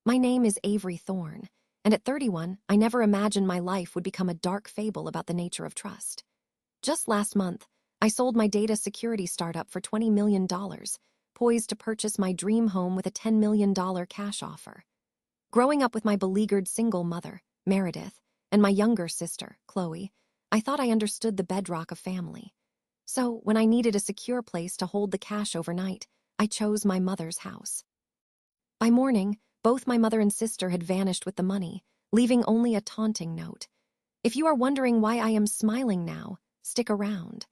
My name is Avery Thorne, and at 31, I never imagined my life would become a dark fable about the nature of trust. Just last month, I sold my data security startup for $20 million, poised to purchase my dream home with a $10 million cash offer. Growing up with my beleaguered single mother, Meredith, and my younger sister, Chloe, I thought I understood the bedrock of family. So, when I needed a secure place to hold the cash overnight, I chose my mother's house. By morning, both my mother and sister had vanished with the money, leaving only a taunting note. If you are wondering why I am smiling now, stick around.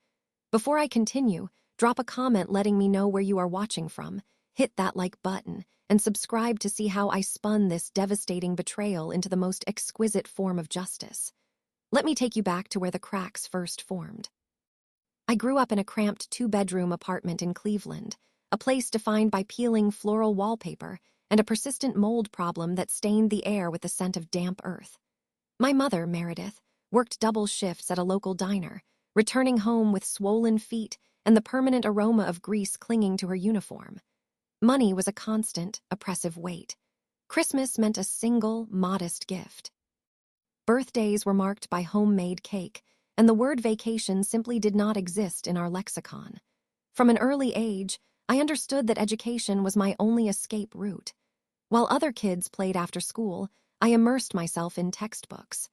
Before I continue, drop a comment letting me know where you are watching from, hit that like button, and subscribe to see how I spun this devastating betrayal into the most exquisite form of justice. Let me take you back to where the cracks first formed. I grew up in a cramped two-bedroom apartment in Cleveland, a place defined by peeling floral wallpaper and a persistent mold problem that stained the air with the scent of damp earth. My mother, Meredith, worked double shifts at a local diner, returning home with swollen feet and the permanent aroma of grease clinging to her uniform. Money was a constant, oppressive weight. Christmas meant a single, modest gift. Birthdays were marked by homemade cake, and the word vacation simply did not exist in our lexicon. From an early age, I understood that education was my only escape route. While other kids played after school, I immersed myself in textbooks.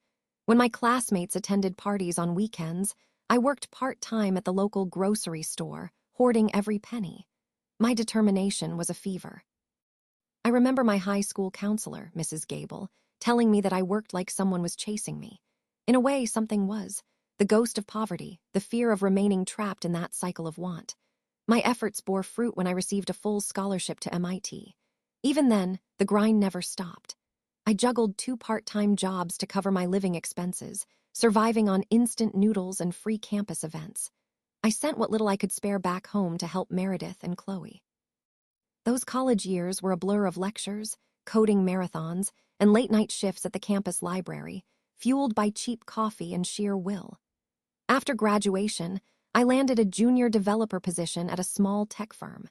When my classmates attended parties on weekends, I worked part-time at the local grocery store, hoarding every penny. My determination was a fever. I remember my high school counselor, Mrs. Gable, telling me that I worked like someone was chasing me. In a way, something was. The ghost of poverty, the fear of remaining trapped in that cycle of want. My efforts bore fruit when I received a full scholarship to MIT. Even then, the grind never stopped. I juggled 2 part-time jobs to cover my living expenses, surviving on instant noodles and free campus events. I sent what little I could spare back home to help Meredith and Chloe. Those college years were a blur of lectures, coding marathons, and late-night shifts at the campus library, fueled by cheap coffee and sheer will. After graduation, I landed a junior developer position at a small tech firm.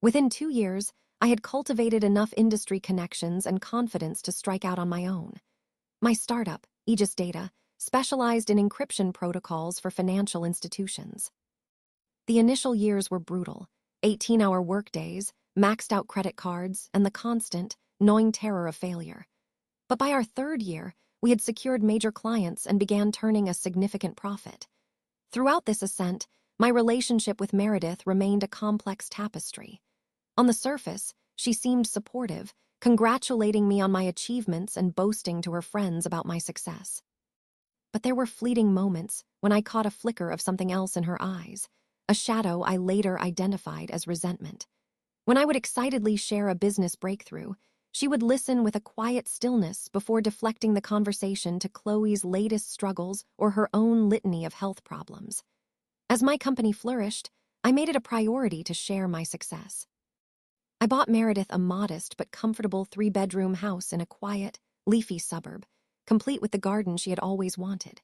Within 2 years, I had cultivated enough industry connections and confidence to strike out on my own. My startup, Aegis Data, specialized in encryption protocols for financial institutions. The initial years were brutal: 18-hour workdays, maxed-out credit cards, and the constant, gnawing terror of failure. But by our 3rd year, we had secured major clients and began turning a significant profit. Throughout this ascent, my relationship with Meredith remained a complex tapestry. On the surface, she seemed supportive, congratulating me on my achievements and boasting to her friends about my success. But there were fleeting moments when I caught a flicker of something else in her eyes, a shadow I later identified as resentment. When I would excitedly share a business breakthrough, she would listen with a quiet stillness before deflecting the conversation to Chloe's latest struggles or her own litany of health problems. As my company flourished, I made it a priority to share my success. I bought Meredith a modest but comfortable 3-bedroom house in a quiet, leafy suburb, complete with the garden she had always wanted.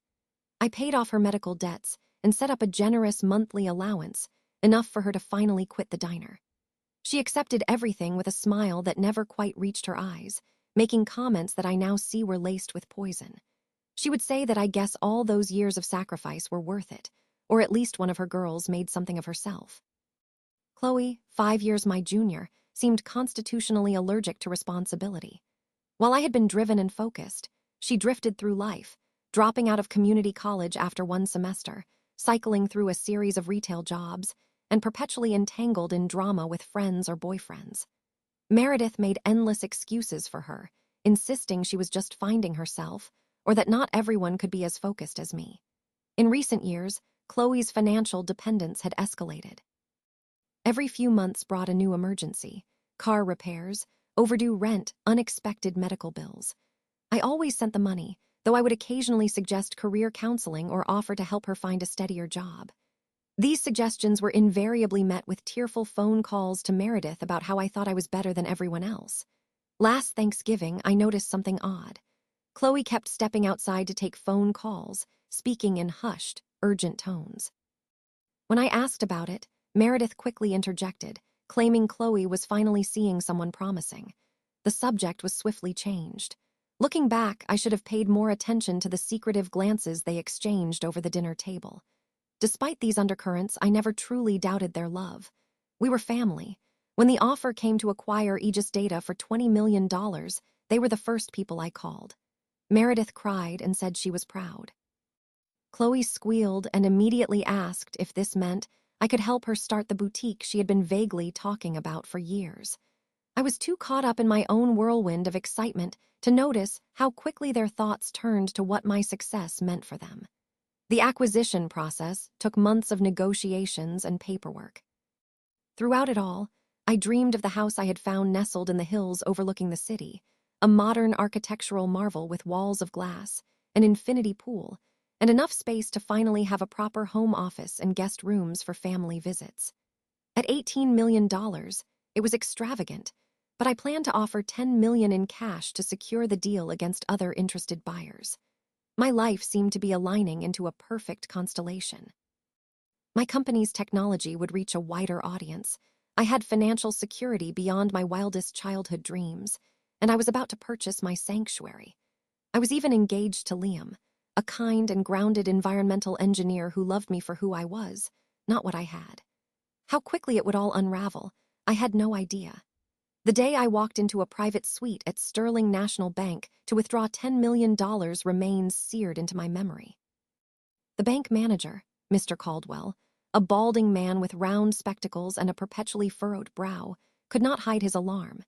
I paid off her medical debts and set up a generous monthly allowance, enough for her to finally quit the diner. She accepted everything with a smile that never quite reached her eyes, making comments that I now see were laced with poison. She would say that I guess all those years of sacrifice were worth it, or at least one of her girls made something of herself. Chloe, 5 years my junior, seemed constitutionally allergic to responsibility. While I had been driven and focused, she drifted through life, dropping out of community college after 1 semester, cycling through a series of retail jobs, and perpetually entangled in drama with friends or boyfriends. Meredith made endless excuses for her, insisting she was just finding herself, or that not everyone could be as focused as me. In recent years, Chloe's financial dependence had escalated. Every few months brought a new emergency: car repairs, overdue rent, unexpected medical bills. I always sent the money, though I would occasionally suggest career counseling or offer to help her find a steadier job. These suggestions were invariably met with tearful phone calls to Meredith about how I thought I was better than everyone else. Last Thanksgiving, I noticed something odd. Chloe kept stepping outside to take phone calls, speaking in hushed, urgent tones. When I asked about it, Meredith quickly interjected, claiming Chloe was finally seeing someone promising. the subject was swiftly changed. Looking back, I should have paid more attention to the secretive glances they exchanged over the dinner table. Despite these undercurrents, I never truly doubted their love. We were family. When the offer came to acquire Aegis Data for $20 million, they were the first people I called. Meredith cried and said she was proud. Chloe squealed and immediately asked if this meant I could help her start the boutique she had been vaguely talking about for years. I was too caught up in my own whirlwind of excitement to notice how quickly their thoughts turned to what my success meant for them. The acquisition process took months of negotiations and paperwork. Throughout it all, I dreamed of the house I had found nestled in the hills overlooking the city, a modern architectural marvel with walls of glass, an infinity pool, and enough space to finally have a proper home office and guest rooms for family visits. At $18 million, it was extravagant, but I planned to offer $10 million in cash to secure the deal against other interested buyers. My life seemed to be aligning into a perfect constellation. My company's technology would reach a wider audience. I had financial security beyond my wildest childhood dreams, and I was about to purchase my sanctuary. I was even engaged to Liam, a kind and grounded environmental engineer who loved me for who I was, not what I had. How quickly it would all unravel, I had no idea. The day I walked into a private suite at Sterling National Bank to withdraw $10 million remains seared into my memory. The bank manager, Mr. Caldwell, a balding man with round spectacles and a perpetually furrowed brow, could not hide his alarm.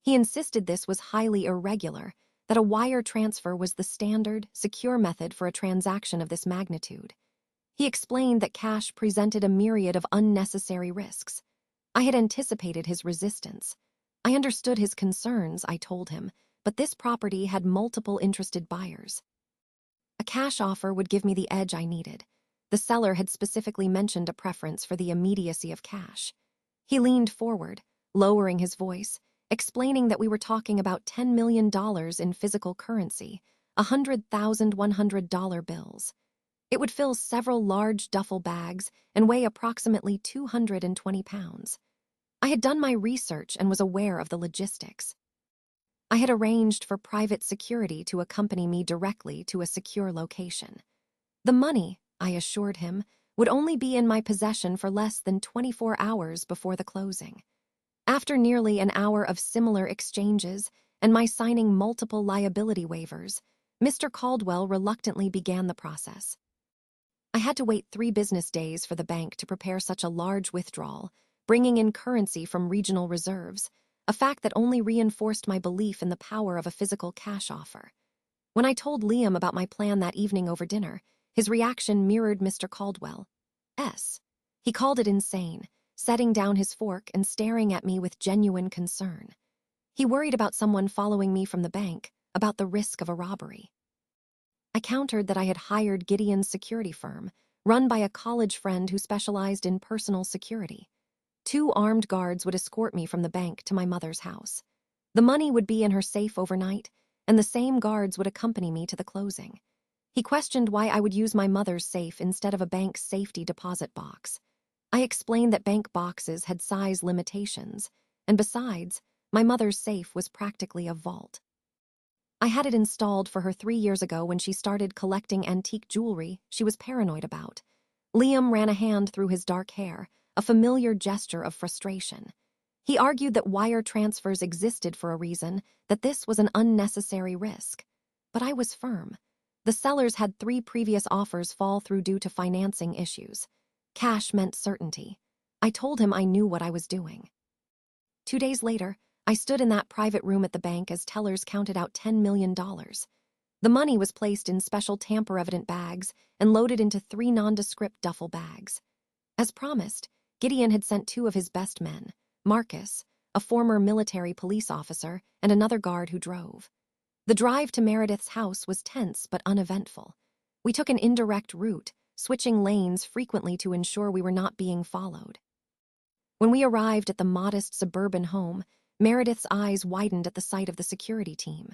He insisted this was highly irregular, that a wire transfer was the standard, secure method for a transaction of this magnitude. He explained that cash presented a myriad of unnecessary risks. I had anticipated his resistance. I understood his concerns, I told him, but this property had multiple interested buyers. A cash offer would give me the edge I needed. The seller had specifically mentioned a preference for the immediacy of cash. He leaned forward, lowering his voice, explaining that we were talking about $10 million in physical currency, 100,000 $100 bills. It would fill several large duffel bags and weigh approximately 220 pounds. I had done my research and was aware of the logistics. I had arranged for private security to accompany me directly to a secure location. The money, I assured him, would only be in my possession for less than 24 hours before the closing. After nearly an hour of similar exchanges and my signing multiple liability waivers, Mr. Caldwell reluctantly began the process. I had to wait 3 business days for the bank to prepare such a large withdrawal, bringing in currency from regional reserves, a fact that only reinforced my belief in the power of a physical cash offer. When I told Liam about my plan that evening over dinner, his reaction mirrored Mr. Caldwell's. He called it insane, setting down his fork and staring at me with genuine concern. He worried about someone following me from the bank, about the risk of a robbery. I countered that I had hired Gideon's security firm, run by a college friend who specialized in personal security. 2 armed guards would escort me from the bank to my mother's house. The money would be in her safe overnight, and the same guards would accompany me to the closing. He questioned why I would use my mother's safe instead of a bank's safety deposit box. I explained that bank boxes had size limitations, and besides, my mother's safe was practically a vault. I had it installed for her 3 years ago when she started collecting antique jewelry she was paranoid about. Liam ran a hand through his dark hair, a familiar gesture of frustration. He argued that wire transfers existed for a reason, that this was an unnecessary risk. But I was firm. The sellers had 3 previous offers fall through due to financing issues. Cash meant certainty. I told him I knew what I was doing. 2 days later, I stood in that private room at the bank as tellers counted out $10 million. The money was placed in special tamper-evident bags and loaded into 3 nondescript duffel bags. As promised, Gideon had sent 2 of his best men, Marcus, a former military police officer, and another guard who drove. The drive to Meredith's house was tense but uneventful. We took an indirect route, switching lanes frequently to ensure we were not being followed. When we arrived at the modest suburban home, Meredith's eyes widened at the sight of the security team.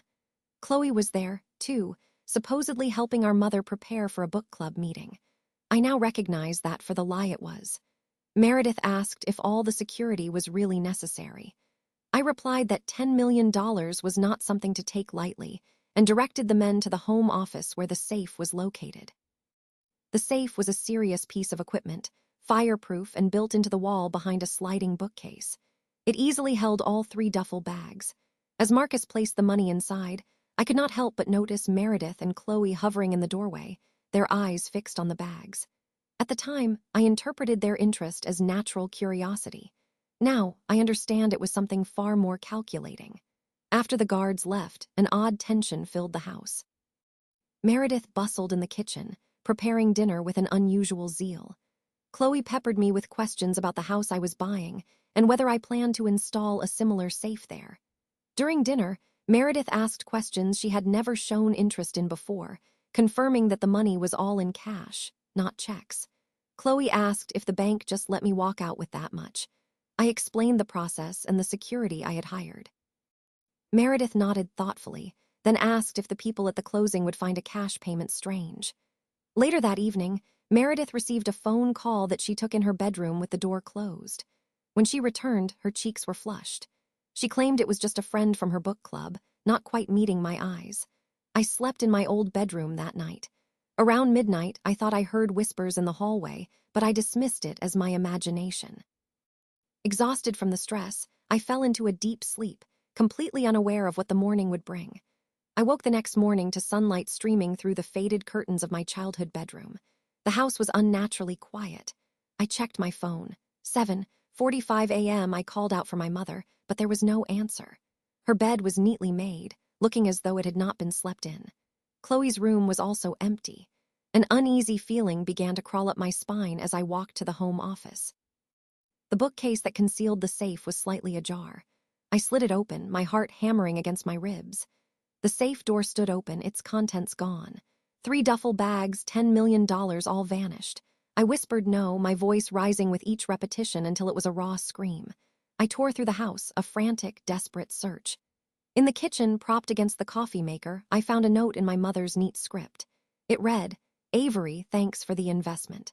Chloe was there, too, supposedly helping our mother prepare for a book club meeting. I now recognized that for the lie it was. Meredith asked if all the security was really necessary. I replied that $10 million was not something to take lightly and directed the men to the home office where the safe was located. The safe was a serious piece of equipment, fireproof and built into the wall behind a sliding bookcase. It easily held all 3 duffel bags. As Marcus placed the money inside, I could not help but notice Meredith and Chloe hovering in the doorway, their eyes fixed on the bags. At the time, I interpreted their interest as natural curiosity. Now, I understand it was something far more calculating. After the guards left, an odd tension filled the house. Meredith bustled in the kitchen, preparing dinner with an unusual zeal. Chloe peppered me with questions about the house I was buying and whether I planned to install a similar safe there. During dinner, Meredith asked questions she had never shown interest in before, confirming that the money was all in cash, not checks. Chloe asked if the bank just let me walk out with that much. I explained the process and the security I had hired. Meredith nodded thoughtfully, then asked if the people at the closing would find a cash payment strange. Later that evening, Meredith received a phone call that she took in her bedroom with the door closed. When she returned, her cheeks were flushed. She claimed it was just a friend from her book club, not quite meeting my eyes. I slept in my old bedroom that night. Around midnight, I thought I heard whispers in the hallway, but I dismissed it as my imagination. Exhausted from the stress, I fell into a deep sleep, completely unaware of what the morning would bring. I woke the next morning to sunlight streaming through the faded curtains of my childhood bedroom. The house was unnaturally quiet. I checked my phone. 7:45 a.m. I called out for my mother, but there was no answer. Her bed was neatly made, looking as though it had not been slept in. Chloe's room was also empty. An uneasy feeling began to crawl up my spine as I walked to the home office. The bookcase that concealed the safe was slightly ajar. I slid it open, my heart hammering against my ribs. The safe door stood open, its contents gone. 3 duffel bags, $10 million, all vanished. I whispered no, my voice rising with each repetition until it was a raw scream. I tore through the house, a frantic, desperate search. In the kitchen, propped against the coffee maker, I found a note in my mother's neat script. It read, "Avery, thanks for the investment.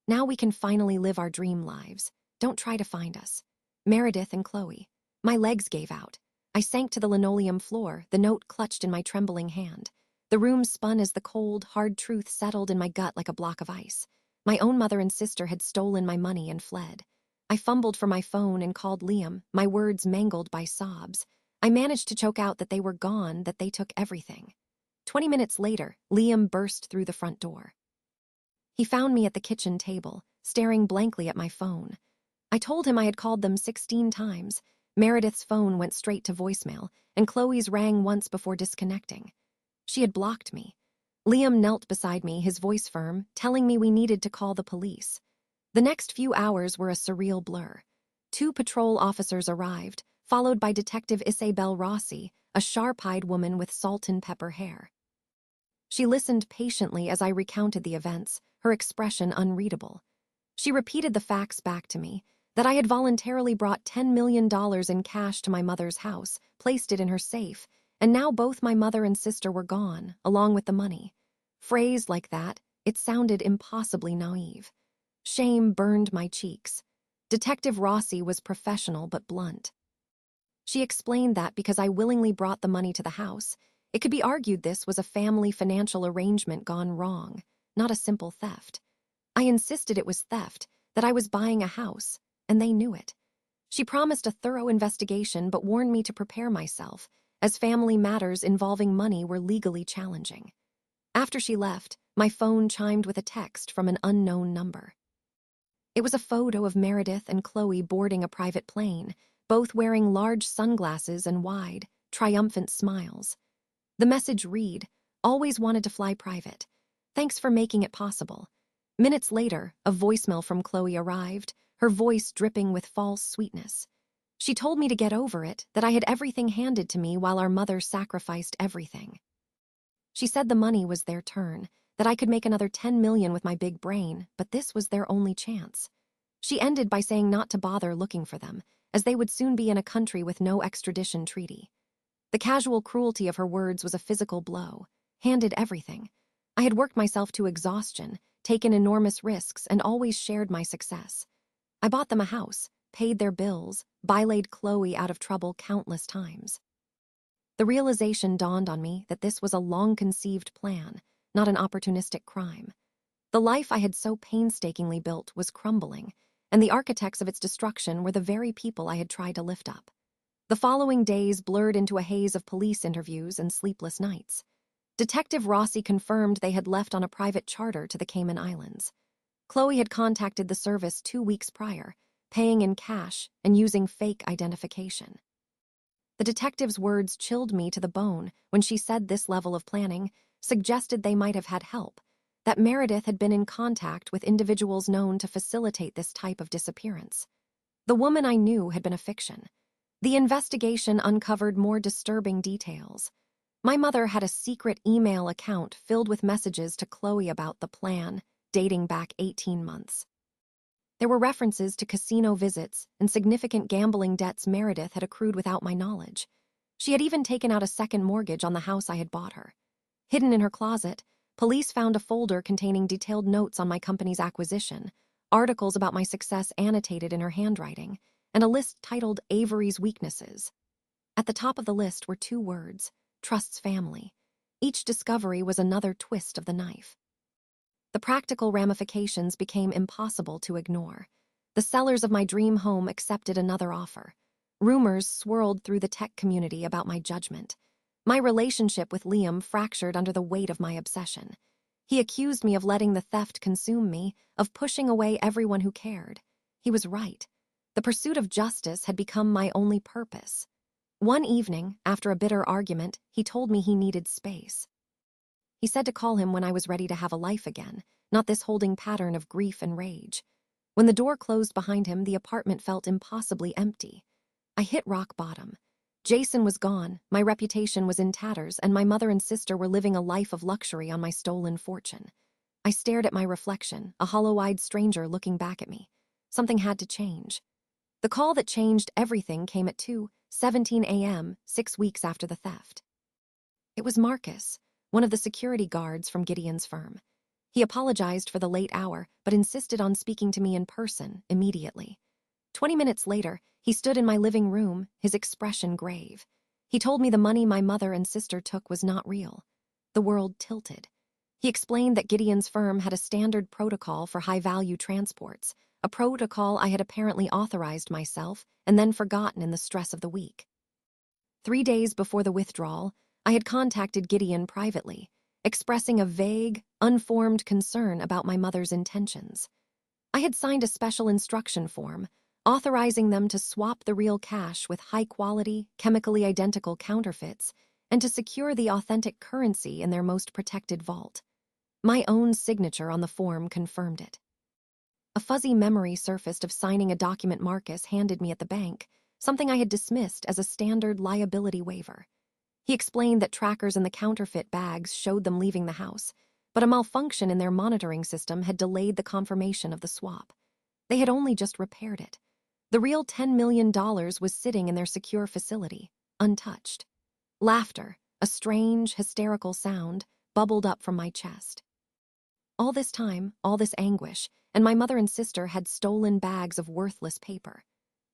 Now we can finally live our dream lives. Don't try to find us. Meredith and Chloe." My legs gave out. I sank to the linoleum floor, the note clutched in my trembling hand. The room spun as the cold, hard truth settled in my gut like a block of ice. My own mother and sister had stolen my money and fled. I fumbled for my phone and called Liam, my words mangled by sobs. I managed to choke out that they were gone, that they took everything. 20 minutes later, Liam burst through the front door. He found me at the kitchen table, staring blankly at my phone. I told him I had called them 16 times. Meredith's phone went straight to voicemail, and Chloe's rang once before disconnecting. She had blocked me. Liam knelt beside me, his voice firm, telling me we needed to call the police. The next few hours were a surreal blur. 2 patrol officers arrived, followed by Detective Isabel Rossi, a sharp-eyed woman with salt and pepper hair. She listened patiently as I recounted the events, her expression unreadable. She repeated the facts back to me, that I had voluntarily brought $10 million in cash to my mother's house, placed it in her safe, and now both my mother and sister were gone, along with the money. Phrased like that, it sounded impossibly naive. Shame burned my cheeks. Detective Rossi was professional but blunt. She explained that because I willingly brought the money to the house, it could be argued this was a family financial arrangement gone wrong, not a simple theft. I insisted it was theft, that I was buying a house, and they knew it. She promised a thorough investigation but warned me to prepare myself, as family matters involving money were legally challenging. After she left, my phone chimed with a text from an unknown number. It was a photo of Meredith and Chloe boarding a private plane, both wearing large sunglasses and wide, triumphant smiles. The message read, "Always wanted to fly private. Thanks for making it possible." Minutes later, a voicemail from Chloe arrived, her voice dripping with false sweetness. She told me to get over it, that I had everything handed to me while our mother sacrificed everything. She said the money was their turn, that I could make another 10 million with my big brain, but this was their only chance. She ended by saying not to bother looking for them, as they would soon be in a country with no extradition treaty. The casual cruelty of her words was a physical blow. Handed everything. I had worked myself to exhaustion, taken enormous risks, and always shared my success. I bought them a house, paid their bills, bylaid Chloe out of trouble countless times. The realization dawned on me that this was a long-conceived plan, not an opportunistic crime. The life I had so painstakingly built was crumbling, and the architects of its destruction were the very people I had tried to lift up. The following days blurred into a haze of police interviews and sleepless nights. Detective Rossi confirmed they had left on a private charter to the Cayman Islands. Chloe had contacted the service 2 weeks prior, paying in cash and using fake identification. The detective's words chilled me to the bone when she said this level of planning suggested they might have had help, that Meredith had been in contact with individuals known to facilitate this type of disappearance. The woman I knew had been a fiction. The investigation uncovered more disturbing details. My mother had a secret email account filled with messages to Chloe about the plan, dating back 18 months. There were references to casino visits and significant gambling debts Meredith had accrued without my knowledge. She had even taken out a second mortgage on the house I had bought her. Hidden in her closet, police found a folder containing detailed notes on my company's acquisition, articles about my success annotated in her handwriting, and a list titled Avery's Weaknesses. At the top of the list were 2 words, Trust's family. Each discovery was another twist of the knife. The practical ramifications became impossible to ignore. The sellers of my dream home accepted another offer. Rumors swirled through the tech community about my judgment. My relationship with Liam fractured under the weight of my obsession. He accused me of letting the theft consume me, of pushing away everyone who cared. He was right. The pursuit of justice had become my only purpose. One evening, after a bitter argument, he told me he needed space. He said to call him when I was ready to have a life again, not this holding pattern of grief and rage. When the door closed behind him, the apartment felt impossibly empty. I hit rock bottom. Jason was gone, my reputation was in tatters, and my mother and sister were living a life of luxury on my stolen fortune. I stared at my reflection, a hollow-eyed stranger looking back at me. Something had to change. The call that changed everything came at 2:17 a.m., 6 weeks after the theft. It was Marcus, one of the security guards from Gideon's firm. He apologized for the late hour, but insisted on speaking to me in person immediately. 20 minutes later, he stood in my living room, his expression grave. He told me the money my mother and sister took was not real. The world tilted. He explained that Gideon's firm had a standard protocol for high-value transports, a protocol I had apparently authorized myself and then forgotten in the stress of the week. 3 days before the withdrawal, I had contacted Gideon privately, expressing a vague, unformed concern about my mother's intentions. I had signed a special instruction form, authorizing them to swap the real cash with high-quality, chemically identical counterfeits and to secure the authentic currency in their most protected vault. My own signature on the form confirmed it. A fuzzy memory surfaced of signing a document Marcus handed me at the bank, something I had dismissed as a standard liability waiver. He explained that trackers in the counterfeit bags showed them leaving the house, but a malfunction in their monitoring system had delayed the confirmation of the swap. They had only just repaired it. The real $10 million was sitting in their secure facility, untouched. Laughter, a strange, hysterical sound, bubbled up from my chest. All this time, all this anguish, and my mother and sister had stolen bags of worthless paper.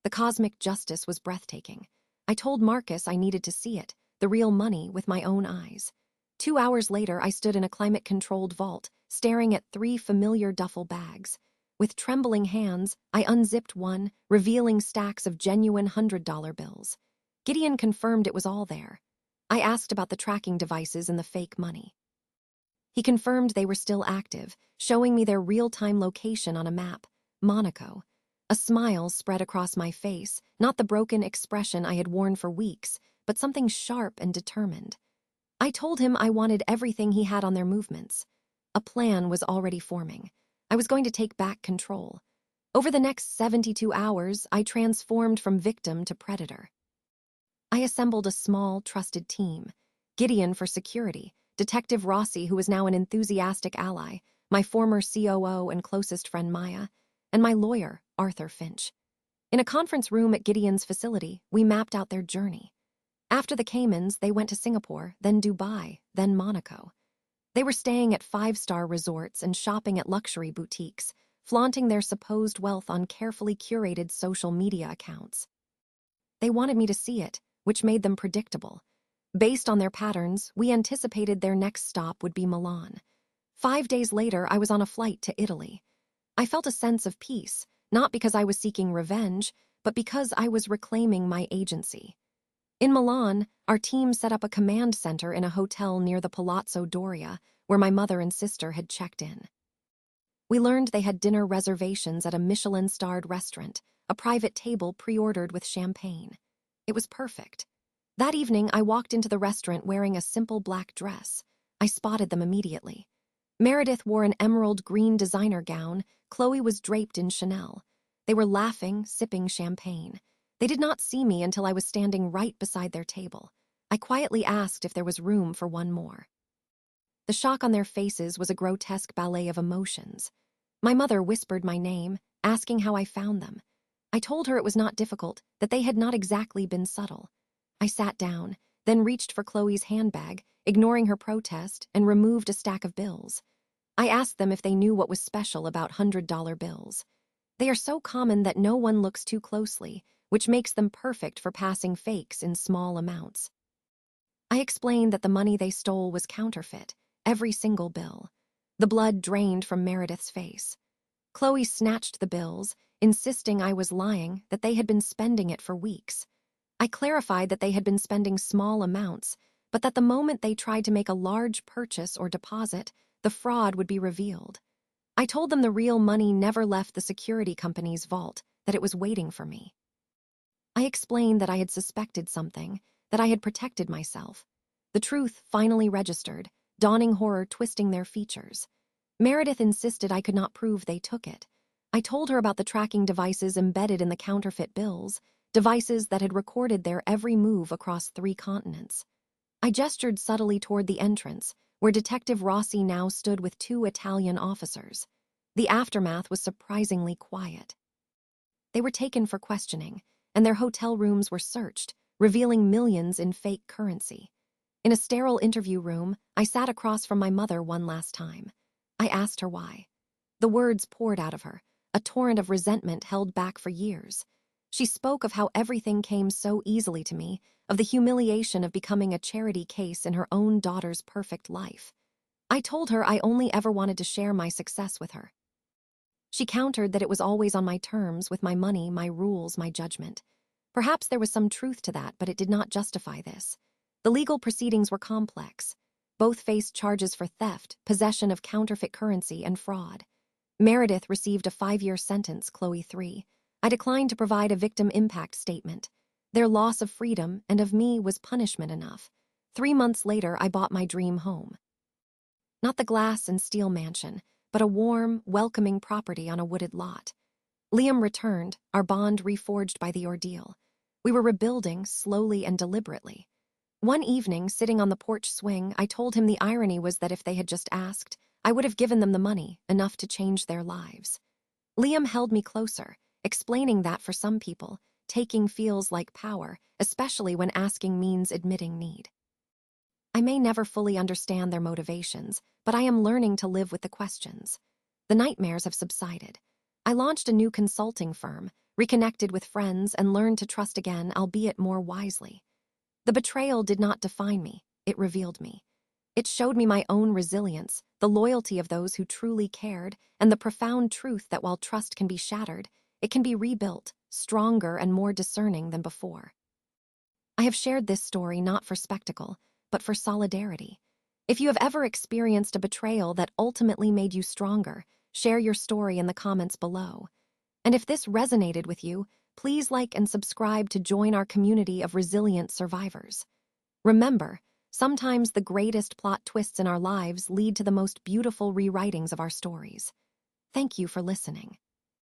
The cosmic justice was breathtaking. I told Marcus I needed to see it, the real money, with my own eyes. 2 hours later, I stood in a climate-controlled vault, staring at 3 familiar duffel bags. With trembling hands, I unzipped one, revealing stacks of genuine $100 bills. Gideon confirmed it was all there. I asked about the tracking devices and the fake money. He confirmed they were still active, showing me their real-time location on a map, Monaco. A smile spread across my face, not the broken expression I had worn for weeks, but something sharp and determined. I told him I wanted everything he had on their movements. A plan was already forming. I was going to take back control. Over the next 72 hours, I transformed from victim to predator. I assembled a small, trusted team. Gideon for security, Detective Rossi, who was now an enthusiastic ally, my former COO and closest friend Maya, and my lawyer, Arthur Finch. In a conference room at Gideon's facility, we mapped out their journey. After the Caymans, they went to Singapore, then Dubai, then Monaco. They were staying at 5-star resorts and shopping at luxury boutiques, flaunting their supposed wealth on carefully curated social media accounts. They wanted me to see it, which made them predictable. Based on their patterns, we anticipated their next stop would be Milan. 5 days later, I was on a flight to Italy. I felt a sense of peace, not because I was seeking revenge, but because I was reclaiming my agency. In Milan, our team set up a command center in a hotel near the Palazzo Doria, where my mother and sister had checked in. We learned they had dinner reservations at a Michelin-starred restaurant, a private table pre-ordered with champagne. It was perfect. That evening, I walked into the restaurant wearing a simple black dress. I spotted them immediately. Meredith wore an emerald green designer gown. Chloe was draped in Chanel. They were laughing, sipping champagne. They did not see me until I was standing right beside their table. I quietly asked if there was room for one more. The shock on their faces was a grotesque ballet of emotions. My mother whispered my name, asking how I found them. I told her it was not difficult, that they had not exactly been subtle. I sat down, then reached for Chloe's handbag, ignoring her protest, and removed a stack of bills. I asked them if they knew what was special about $100 bills. They are so common that no one looks too closely, which makes them perfect for passing fakes in small amounts. I explained that the money they stole was counterfeit, every single bill. The blood drained from Meredith's face. Chloe snatched the bills, insisting I was lying, that they had been spending it for weeks. I clarified that they had been spending small amounts, but that the moment they tried to make a large purchase or deposit, the fraud would be revealed. I told them the real money never left the security company's vault, that it was waiting for me. I explained that I had suspected something, that I had protected myself. The truth finally registered, dawning horror twisting their features. Meredith insisted I could not prove they took it. I told her about the tracking devices embedded in the counterfeit bills, devices that had recorded their every move across 3 continents. I gestured subtly toward the entrance, where Detective Rossi now stood with 2 Italian officers. The aftermath was surprisingly quiet. They were taken for questioning, and their hotel rooms were searched, revealing millions in fake currency. In a sterile interview room, I sat across from my mother one last time. I asked her why. The words poured out of her, a torrent of resentment held back for years. She spoke of how everything came so easily to me, of the humiliation of becoming a charity case in her own daughter's perfect life. I told her I only ever wanted to share my success with her. She countered that it was always on my terms, with my money, my rules, my judgment. Perhaps there was some truth to that, but it did not justify this. The legal proceedings were complex. Both faced charges for theft, possession of counterfeit currency, and fraud. Meredith received a 5-year sentence, Chloe 3. I declined to provide a victim impact statement. Their loss of freedom and of me was punishment enough. 3 months later, I bought my dream home. Not the glass and steel mansion, but a warm, welcoming property on a wooded lot. Liam returned, our bond reforged by the ordeal. We were rebuilding slowly and deliberately. One evening, sitting on the porch swing, I told him the irony was that if they had just asked, I would have given them the money, enough to change their lives. Liam held me closer, explaining that for some people, taking feels like power, especially when asking means admitting need. I may never fully understand their motivations, but I am learning to live with the questions. The nightmares have subsided. I launched a new consulting firm, reconnected with friends, and learned to trust again, albeit more wisely. The betrayal did not define me, it revealed me. It showed me my own resilience, the loyalty of those who truly cared, and the profound truth that while trust can be shattered, it can be rebuilt, stronger and more discerning than before. I have shared this story not for spectacle, but for solidarity. If you have ever experienced a betrayal that ultimately made you stronger, share your story in the comments below. And if this resonated with you, please like and subscribe to join our community of resilient survivors. Remember, sometimes the greatest plot twists in our lives lead to the most beautiful rewritings of our stories. Thank you for listening.